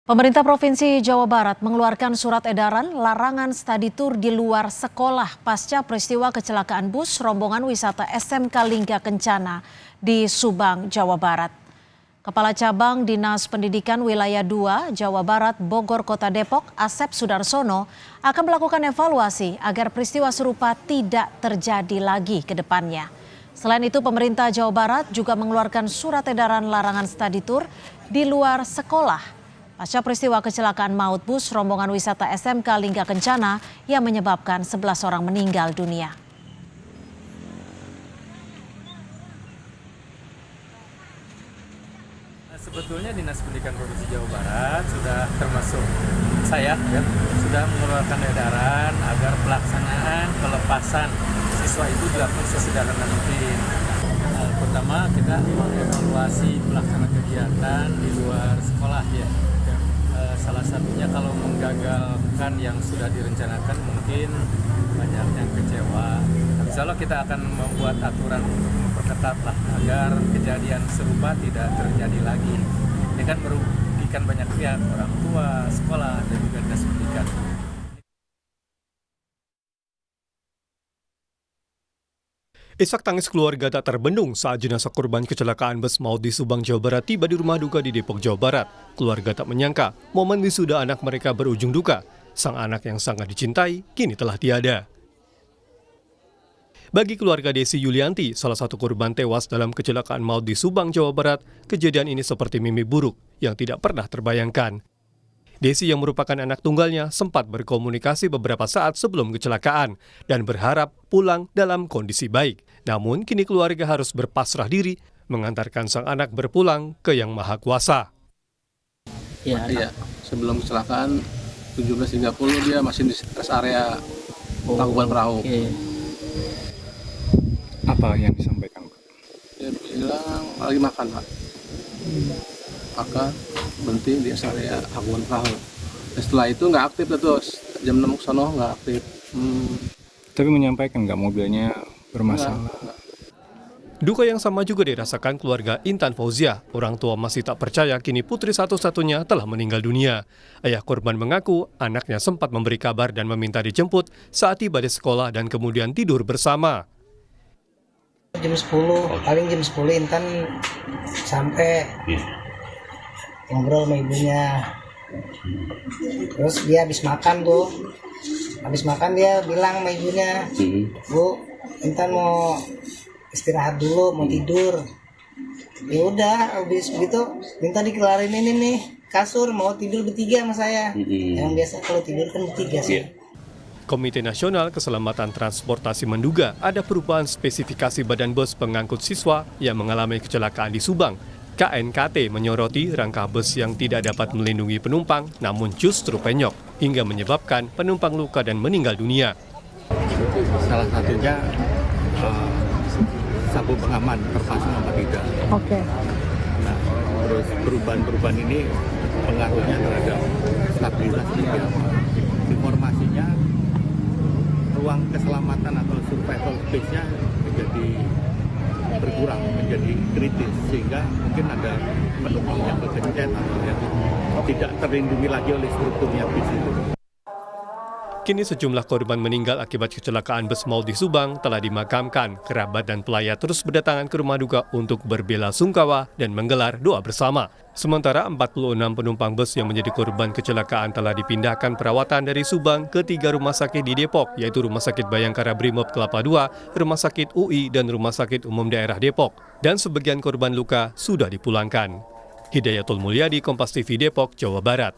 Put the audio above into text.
Pemerintah Provinsi Jawa Barat mengeluarkan surat edaran larangan studi tur di luar sekolah pasca peristiwa kecelakaan bus rombongan wisata SMK Lingga Kencana di Subang, Jawa Barat. Kepala Cabang Dinas Pendidikan Wilayah 2 Jawa Barat Bogor Kota Depok, Asep Sudarsono, akan melakukan evaluasi agar peristiwa serupa tidak terjadi lagi ke depannya. Selain itu, pemerintah Jawa Barat juga mengeluarkan surat edaran larangan studi tur di luar sekolah pasca peristiwa kecelakaan maut bus rombongan wisata SMK Lingga Kencana yang menyebabkan 11 orang meninggal dunia. Sebetulnya Dinas Pendidikan Provinsi Jawa Barat sudah termasuk saya sudah mengeluarkan edaran agar pelaksanaan pelepasan siswa itu dilakukan sesederhana mungkin. Pertama, kita mengevaluasi pelaksanaan kegiatan di luar sekolah ya. Salah satunya kalau menggagalkan yang sudah direncanakan mungkin banyak yang kecewa. Insya Allah kita akan membuat aturan untuk memperketat lah agar kejadian serupa tidak terjadi lagi. Ini kan merugikan banyak pihak, orang tua, sekolah, dan juga dinas pendidikan. Isak tangis keluarga tak terbendung saat jenazah korban kecelakaan bus maut di Subang, Jawa Barat tiba di rumah duka di Depok, Jawa Barat. Keluarga tak menyangka momen wisuda anak mereka berujung duka. Sang anak yang sangat dicintai kini telah tiada. Bagi keluarga Desi Yulianti, salah satu korban tewas dalam kecelakaan maut di Subang, Jawa Barat, kejadian ini seperti mimpi buruk yang tidak pernah terbayangkan. Desi yang merupakan anak tunggalnya sempat berkomunikasi beberapa saat sebelum kecelakaan dan berharap pulang dalam kondisi baik. Namun kini keluarga harus berpasrah diri mengantarkan sang anak berpulang ke Yang Maha Kuasa. Iya, sebelum kecelakaan 17.30 dia masih di rest area Tangkuban Perahu. Apa yang disampaikan, Pak? Dia bilang lagi makan, Pak. Maka berhenti di rest area Tangkuban Perahu. Dan setelah itu nggak aktif terus, jam 6 sono nggak aktif. Tapi menyampaikan nggak mobilnya bermasalah? Enggak. Duka yang sama juga dirasakan keluarga Intan Fauzia. Orang tua masih tak percaya kini putri satu-satunya telah meninggal dunia. Ayah korban mengaku anaknya sempat memberi kabar dan meminta dijemput saat tiba di sekolah dan kemudian tidur bersama. Jam 10, paling jam 10 Intan sampai ngobrol sama ibunya. Terus dia habis makan tuh. Habis makan dia bilang sama ibunya, "Bu, Intan mau istirahat dulu, mau tidur." Ya udah, habis begitu minta dikelarin ini nih kasur, mau tidur bertiga sama saya. Yang biasa kalau tidur kan bertiga sih. Komite Nasional Keselamatan Transportasi menduga ada perubahan spesifikasi badan bus pengangkut siswa yang mengalami kecelakaan di Subang. KNKT menyoroti rangka bus yang tidak dapat melindungi penumpang namun justru penyok hingga menyebabkan penumpang luka dan meninggal dunia. Salah satunya sabuk pengaman terpasang apa tidak. Oke. Nah, terus perubahan-perubahan ini pengaruhnya terhadap stabilitas juga. Informasinya ruang keselamatan atau survival space-nya menjadi berkurang, menjadi kritis, sehingga mungkin ada penumpang yang kegencet atau yang tidak terlindungi lagi oleh strukturnya bis itu. Kini sejumlah korban meninggal akibat kecelakaan bus maut di Subang telah dimakamkan. Kerabat dan pelayat terus berdatangan ke rumah duka untuk berbela-sungkawa dan menggelar doa bersama. Sementara 46 penumpang bus yang menjadi korban kecelakaan telah dipindahkan perawatan dari Subang ke 3 rumah sakit di Depok, yaitu Rumah Sakit Bayangkara Brimob Kelapa II, Rumah Sakit UI, dan Rumah Sakit Umum Daerah Depok. Dan sebagian korban luka sudah dipulangkan. Hidayatul Mulyadi, Kompas TV Depok, Jawa Barat.